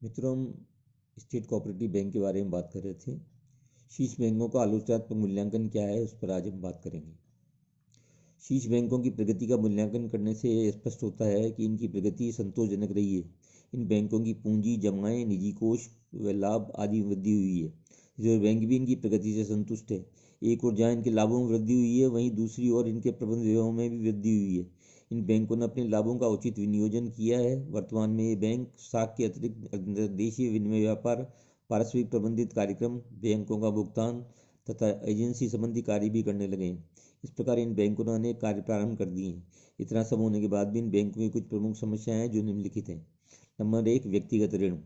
मित्रों, हम state cooperative bank के बारे में बात कर रहे थे। शीर्ष बैंकों का आलोचनात्मक मूल्यांकन क्या है, उस पर आज हम बात करेंगे। शीर्ष बैंकों की प्रगति का मूल्यांकन करने से स्पष्ट होता है कि इनकी प्रगति संतोषजनक रही है। इन बैंकों की पूंजी, जमाएं, निजी कोष व लाभ आदि में वृद्धि हुई है। रिजर्व बैंक भी इनकी प्रगति से संतुष्ट है। एक ओर जहाँ इनके लाभों में वृद्धि हुई है, वहीं दूसरी ओर इनके प्रबंध व्ययों में भी वृद्धि हुई है। इन बैंकों ने अपने लाभों का उचित विनियोजन किया है। वर्तमान में ये बैंक साख के अतिरिक्त अंतर्देशीय विनिमय व्यापार, पारस्परिक प्रबंधित कार्यक्रम, बैंकों का भुगतान तथा एजेंसी संबंधी कार्य भी करने लगे हैं। इस प्रकार इन बैंकों ने अनेक कार्य प्रारंभ कर दिए हैं। इतना सब होने के बाद भी इन बैंकों की कुछ प्रमुख समस्याएं हैं जो निम्नलिखित हैं। नंबर 1, व्यक्तिगत ऋण।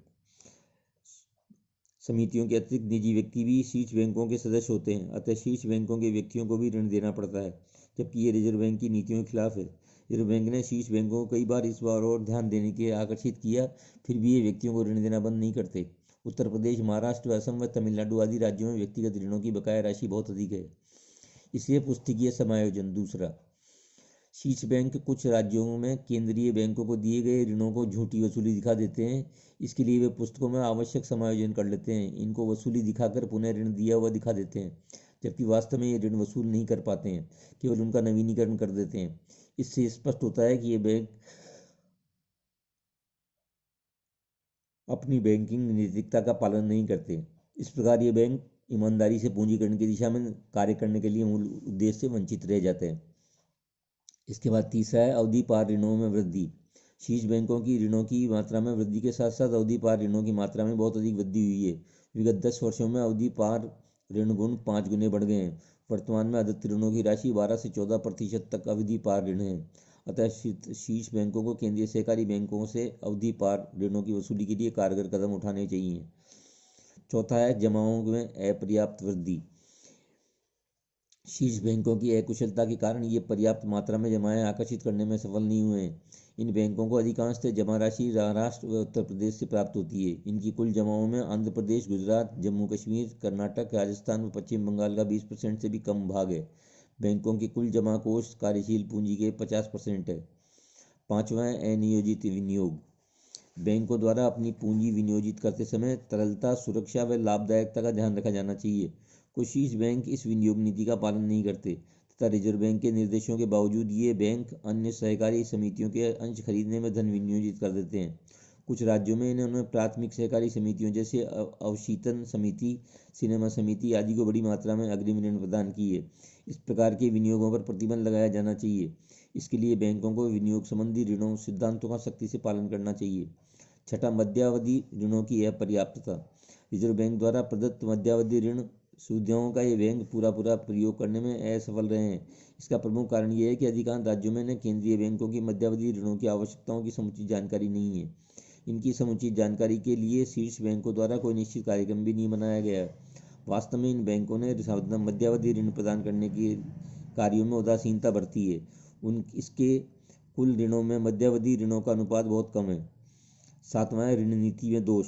समितियों के अतिरिक्त निजी व्यक्ति भी शीर्ष बैंकों के सदस्य होते हैं, अतः शीर्ष बैंकों के व्यक्तियों को भी ऋण देना पड़ता है, जबकि ये रिजर्व बैंक की नीतियों के खिलाफ है। रिजर्व बैंक ने शीर्ष बैंकों को कई बार इस बार और ध्यान देने के आकर्षित किया, फिर भी ये व्यक्तियों को ऋण देना बंद नहीं करते। उत्तर प्रदेश, महाराष्ट्र, असम व तमिलनाडु आदि राज्यों में व्यक्तिगत ऋणों की बकाया राशि बहुत अधिक है। इसलिए पुस्तकीय समायोजन। दूसरा, शीर्ष बैंक कुछ राज्यों में केंद्रीय बैंकों को दिए गए ऋणों को झूठी वसूली दिखा देते हैं। इसके लिए वे पुस्तकों में आवश्यक समायोजन कर लेते हैं। इनको वसूली दिखाकर पुनः ऋण दिया हुआ दिखा देते हैं, जबकि वास्तव में ये ऋण वसूल नहीं कर पाते हैं, केवल उनका नवीनीकरण कर देते हैं। इससे स्पष्ट होता है कि ये बैंक अपनी बैंकिंग नैतिकता का पालन नहीं करते। इस प्रकार ये बैंक ईमानदारी से पूंजीकरण की दिशा में कार्य करने के लिए मूल उद्देश्य से वंचित रह जाते हैं। इसके बाद तीसरा है अवधि पार ऋणों में वृद्धि। शीर्ष बैंकों की ऋणों की मात्रा में वृद्धि के साथ साथ अवधि पार ऋणों की मात्रा में बहुत अधिक वृद्धि हुई है। विगत 10 वर्षों में अवधि पार ऋण गुण 5 गुने बढ़ गए हैं। वर्तमान में आदत ऋणों की राशि 12 से 14% तक अवधि पार ऋण है। अतः शीर्ष बैंकों को केंद्रीय सहकारी बैंकों से अवधि पार ऋणों की वसूली के लिए कारगर कदम उठाने चाहिए। चौथा है जमाओं में अपर्याप्त वृद्धि। शीर्ष बैंकों की अकुशलता के कारण ये पर्याप्त मात्रा में जमाएं आकर्षित करने में सफल नहीं हुए हैं। इन बैंकों को अधिकांशतः जमा राशि महाराष्ट्र व उत्तर प्रदेश से प्राप्त होती है। इनकी कुल जमाओं में आंध्र प्रदेश, गुजरात, जम्मू कश्मीर, कर्नाटक, राजस्थान व पश्चिम बंगाल का 20% से भी कम भाग है। बैंकों के कुल जमा कोष कार्यशील पूंजी के 50% है। पाँचवां है अनियोजित विनियोग। बैंकों द्वारा अपनी पूंजी विनियोजित करते समय तरलता, सुरक्षा व लाभदायकता का ध्यान रखा जाना चाहिए। कुछ शीर्ष बैंक इस विनियोग नीति का पालन नहीं करते तथा रिजर्व बैंक के निर्देशों के बावजूद ये बैंक अन्य सहकारी समितियों के अंश खरीदने में धन विनियोजित कर देते हैं। कुछ राज्यों में इन्होंने प्राथमिक सहकारी समितियों जैसे अवशीतन समिति, सिनेमा समिति आदि को बड़ी मात्रा में अग्रिम ऋण प्रदान किए। इस प्रकार के विनियोगों पर प्रतिबंध लगाया जाना चाहिए। इसके लिए बैंकों को विनियोग संबंधी ऋणों सिद्धांतों का सख्ती से पालन करना चाहिए। छठा, मध्यावधि ऋणों की अपर्याप्तता। रिजर्व बैंक द्वारा प्रदत्त मध्यावधि ऋण सुविधाओं का ये बैंक पूरा प्रयोग करने में असफल रहे हैं। इसका प्रमुख कारण ये है कि अधिकांश राज्यों में केंद्रीय बैंकों की मध्यावधि ऋणों की आवश्यकताओं की समुचित जानकारी नहीं है। इनकी समुचित जानकारी के लिए शीर्ष बैंकों द्वारा कोई निश्चित कार्यक्रम भी नहीं बनाया गया है। वास्तव में इन बैंकों ने मध्यावधि ऋण प्रदान करने के कार्यों में उदासीनता बरती है। इसके कुल ऋणों में मध्यावधि ऋणों का अनुपात बहुत कम है। सातवां, ऋण नीति में दोष।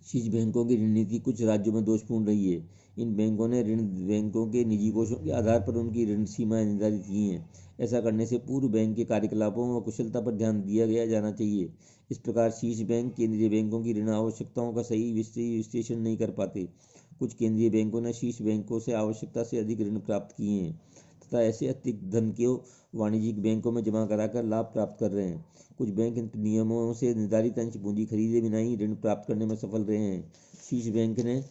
शीर्ष बैंकों की ऋण नीति कुछ राज्यों में दोषपूर्ण रही है। इन बैंकों ने ऋण बैंकों के निजी कोषों के आधार पर उनकी ऋण सीमाएं निर्धारित की हैं। ऐसा करने से पूर्व बैंक के कार्यकलापों व कुशलता पर ध्यान दिया जाना चाहिए। इस प्रकार शीर्ष बैंक केंद्रीय बैंकों की ऋण आवश्यकताओं का सही विश्लेषण नहीं कर पाते। कुछ केंद्रीय बैंकों ने शीर्ष बैंकों से आवश्यकता से अधिक ऋण प्राप्त किए हैं तथा ऐसे अतिरिक्त धन को वाणिज्यिक बैंकों में जमा कराकर लाभ प्राप्त कर रहे हैं। कुछ बैंक नियमों से निर्धारित अंश पूंजी खरीदे बिना ही ऋण प्राप्त करने में सफल रहे हैं। शीर्ष बैंक ने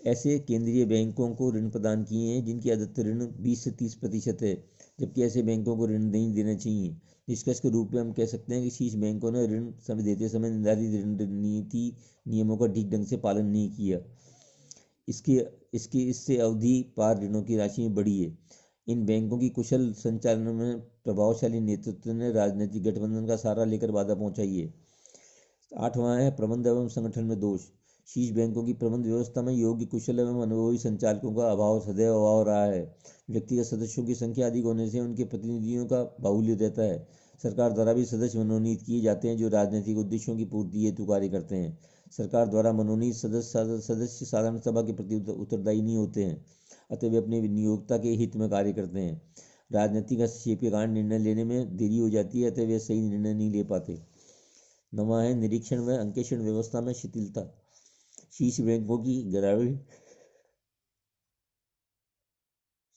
ऐसे केंद्रीय बैंकों को ऋण प्रदान किए हैं जिनकी आदत ऋण 20 से 30% है, जबकि ऐसे बैंकों को ऋण नहीं देना चाहिए। निष्कर्ष के रूप में हम कह सकते हैं कि शीर्ष बैंकों ने ऋण देते समय निर्धारित ऋण नीति नियमों का ठीक ढंग से पालन नहीं किया। इससे अवधि पार ऋणों की राशि में बढ़ी है। इन बैंकों की कुशल संचालन में प्रभावशाली नेतृत्व ने राजनीतिक गठबंधन का सहारा लेकर बाधा पहुंचाई है। आठवां है प्रबंध एवं संगठन में दोष। शीर्ष बैंकों की प्रबंध व्यवस्था में योग्य, कुशल एवं अनुभवी संचालकों का अभाव सदैव अभाव रहा है। व्यक्तिगत सदस्यों की संख्या अधिक होने से उनके प्रतिनिधियों का बाहुल्य रहता है। सरकार द्वारा भी सदस्य मनोनीत किए जाते हैं जो राजनीतिक उद्देश्यों की पूर्ति हेतु कार्य करते हैं। सरकार द्वारा मनोनीत सदस्य साधारण सभा के प्रति उत्तरदायी नहीं होते हैं, अतः वे अपने नियोक्ता के हित में कार्य करते हैं। राजनीतिक हस्तक्षेप के कारण निर्णय लेने में देरी हो जाती है, अतः वे सही निर्णय नहीं ले पाते। नवा है निरीक्षण व अंकेक्षण व्यवस्था में शिथिलता। शीर्ष बैंकों की ग्रामीण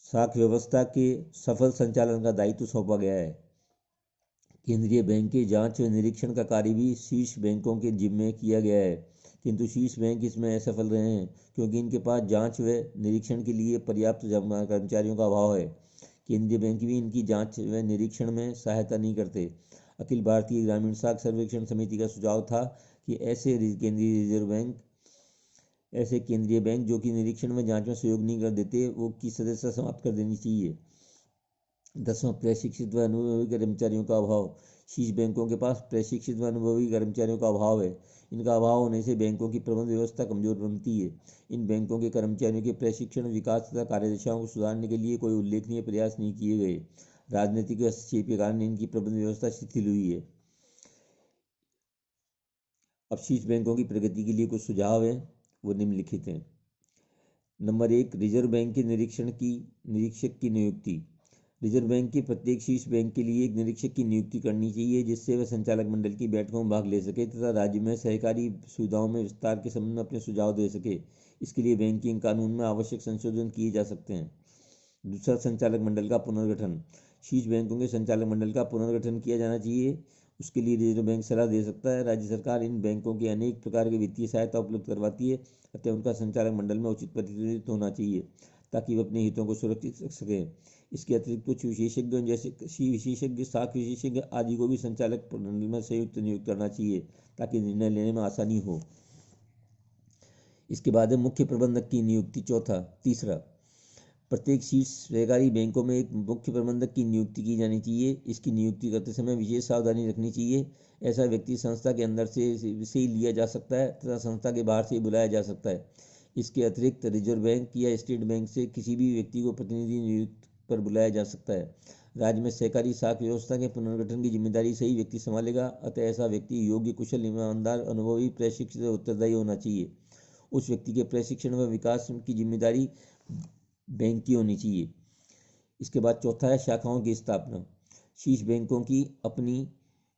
शाखा व्यवस्था के सफल संचालन का दायित्व सौंपा गया है। केंद्रीय बैंक के जांच व निरीक्षण का कार्य भी शीर्ष बैंकों के जिम्मे किया गया है, किंतु शीर्ष बैंक इसमें असफल रहे हैं क्योंकि इनके पास जांच व निरीक्षण के लिए पर्याप्त कर्मचारियों का अभाव है। केंद्रीय बैंक भी इनकी जांच व निरीक्षण में सहायता नहीं करते। अखिल भारतीय ग्रामीण शाखा सर्वेक्षण समिति का सुझाव था कि ऐसे केंद्रीय बैंक जो कि निरीक्षण में जांच में सहयोग नहीं कर देते वो की सदस्यता समाप्त कर देनी चाहिए। 10वां प्रशिक्षित व अनुभवी कर्मचारियों का अभाव। शीर्ष बैंकों के पास प्रशिक्षित व अनुभवी कर्मचारियों का अभाव है। इनका अभाव होने से बैंकों की प्रबंध व्यवस्था कमजोर बनती है। इन बैंकों के कर्मचारियों के प्रशिक्षण, विकास तथा कार्यदक्षाओं को सुधारने के लिए कोई उल्लेखनीय प्रयास नहीं किए गए। राजनीतिक हस्तक्षेप के कारण इनकी प्रबंध व्यवस्था शिथिल हुई है। अब शीर्ष बैंकों की प्रगति के लिए कुछ सुझाव हैं, वो निम्नलिखित हैं। नंबर 1, रिजर्व बैंक के निरीक्षक की नियुक्ति। रिजर्व बैंक के प्रत्येक शीर्ष बैंक के लिए एक निरीक्षक की नियुक्ति करनी चाहिए जिससे वह संचालक मंडल की बैठकों में भाग ले सके तथा राज्य में सहकारी सुविधाओं में विस्तार के संबंध में अपने सुझाव दे सके। इसके लिए बैंकिंग कानून में आवश्यक संशोधन किए जा सकते हैं। दूसरा, संचालक मंडल का पुनर्गठन। शीर्ष बैंकों के संचालक मंडल का पुनर्गठन किया जाना चाहिए। उसके लिए रिजर्व बैंक सलाह दे सकता है। राज्य सरकार इन बैंकों की अनेक प्रकार की वित्तीय सहायता उपलब्ध करवाती है, अतः उनका संचालक मंडल में उचित प्रतिनिधित्व होना चाहिए ताकि वे अपने हितों को सुरक्षित रख सकें। इसके अतिरिक्त कुछ विशेषज्ञ जैसे कृषि विशेषज्ञ, शाख विशेषज्ञ आदि को भी संचालक मंडल में संयुक्त नियुक्त करना चाहिए ताकि निर्णय लेने में आसानी हो। इसके बाद है मुख्य प्रबंधक की नियुक्ति। तीसरा, प्रत्येक शीर्ष सहकारी बैंकों में एक मुख्य प्रबंधक की नियुक्ति की जानी चाहिए। इसकी नियुक्ति करते समय विशेष सावधानी रखनी चाहिए। ऐसा व्यक्ति संस्था के अंदर से ही लिया जा सकता है तथा संस्था के बाहर से बुलाया जा सकता है। इसके अतिरिक्त रिजर्व बैंक या स्टेट बैंक से किसी भी व्यक्ति को प्रतिनिधि नियुक्त पर बुलाया जा सकता है। राज्य में सहकारी शाखा व्यवस्था के पुनर्गठन की जिम्मेदारी सही व्यक्ति संभालेगा, अतः ऐसा व्यक्ति योग्य, कुशल, ईमानदार, अनुभवी, प्रशिक्षित और उत्तरदायी होना चाहिए। उस व्यक्ति के प्रशिक्षण व विकास की जिम्मेदारी बैंक की होनी चाहिए। इसके बाद चौथा है शाखाओं की स्थापना। शीर्ष बैंकों की अपनी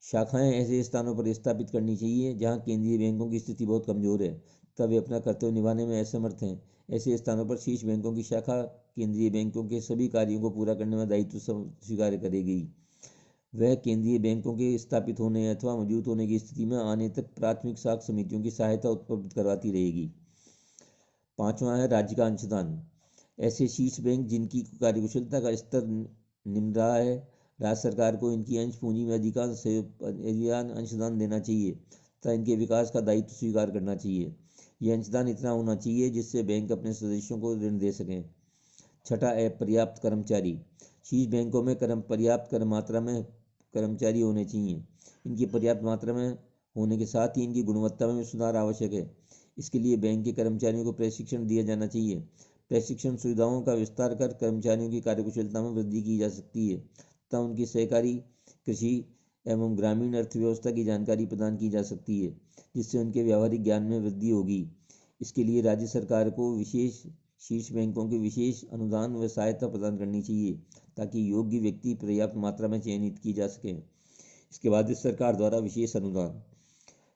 शाखाएं ऐसे स्थानों पर स्थापित करनी चाहिए जहां केंद्रीय बैंकों की स्थिति बहुत कमजोर है तब वे अपना कर्तव्य निभाने में असमर्थ हैं। ऐसे स्थानों पर शीर्ष बैंकों की शाखा केंद्रीय बैंकों के सभी कार्यों को पूरा करने में दायित्व स्वीकार करेगी। वह केंद्रीय बैंकों के स्थापित होने अथवा मौजूद होने की स्थिति में आने तक प्राथमिक शाखा समितियों की सहायता उपलब्ध करवाती रहेगी। 5वां है राज्य का अंशदान। ऐसे शीर्ष बैंक जिनकी कार्यकुशलता का स्तर निम्न रहा है, राज्य सरकार को इनकी अंश पूंजी में अधिकांश अंशदान देना चाहिए तथा इनके विकास का दायित्व स्वीकार करना चाहिए। यह अंशदान इतना होना चाहिए जिससे बैंक अपने सदस्यों को ऋण दे सकें। छठा है पर्याप्त कर्मचारी। शीर्ष बैंकों में पर्याप्त मात्रा में कर्मचारी होने चाहिए। इनकी पर्याप्त मात्रा में होने के साथ ही इनकी गुणवत्ता में सुधार आवश्यक है। इसके लिए बैंक के कर्मचारियों को प्रशिक्षण दिया जाना चाहिए। प्रशिक्षण सुविधाओं का विस्तार कर कर्मचारियों की कार्यकुशलता में वृद्धि की जा सकती है तथा उनकी सहकारी, कृषि एवं ग्रामीण अर्थव्यवस्था की जानकारी प्रदान की जा सकती है जिससे उनके व्यावहारिक ज्ञान में वृद्धि होगी। इसके लिए राज्य सरकार को शीर्ष बैंकों के विशेष अनुदान व सहायता प्रदान करनी चाहिए ताकि योग्य व्यक्ति पर्याप्त मात्रा में चयनित किए जा सकें। इसके बाद सरकार द्वारा विशेष अनुदान।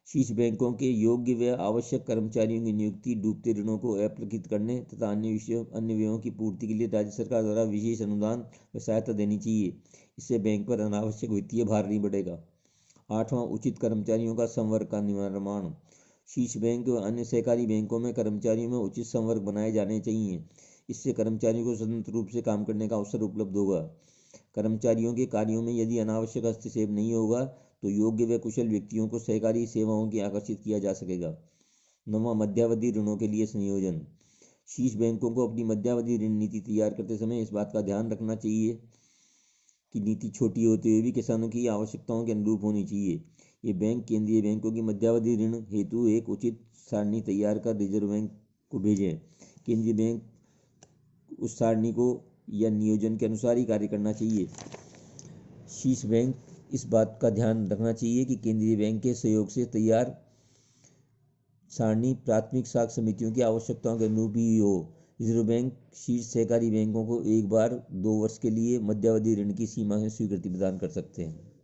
शीर्ष बैंकों के योग्य व आवश्यक कर्मचारियों की नियुक्ति, डूबते ऋणों को अपलिखित करने तथा अन्य व्ययों की पूर्ति के लिए राज्य सरकार द्वारा विशेष अनुदान व सहायता देनी चाहिए। इससे बैंक पर अनावश्यक वित्तीय भार नहीं बढ़ेगा। 8वां, उचित कर्मचारियों का संवर्ग का निर्माण। शीर्ष बैंक व अन्य सहकारी बैंकों में कर्मचारियों में उचित संवर्ग बनाए जाने चाहिए। इससे कर्मचारियों को स्वतंत्र रूप से काम करने का अवसर उपलब्ध होगा। कर्मचारियों के कार्यों में यदि अनावश्यक हस्तक्षेप नहीं होगा तो योग्य व कुशल व्यक्तियों को सहकारी सेवाओं की आकर्षित किया जा सकेगा। 9वां, मध्यावधि ऋणों के लिए संयोजन। शीर्ष बैंकों को अपनी मध्यावधि ऋण नीति तैयार करते समय इस बात का ध्यान रखना चाहिए कि नीति छोटी होते हुए भी किसानों की आवश्यकताओं के अनुरूप होनी चाहिए। ये बैंक केंद्रीय बैंकों की मध्यावधि ऋण हेतु एक उचित सारणी तैयार कर रिजर्व बैंक को भेजें। केंद्रीय बैंक उस सारणी को या नियोजन के अनुसार ही कार्य करना चाहिए। शीर्ष बैंक इस बात का ध्यान रखना चाहिए कि केंद्रीय बैंक के सहयोग से तैयार सारणी प्राथमिक शाखा समितियों की आवश्यकताओं के अनुरूप ही हो। रिजर्व बैंक शीर्ष सहकारी बैंकों को एक बार 2 वर्ष के लिए मध्यावधि ऋण की सीमा में स्वीकृति प्रदान कर सकते हैं।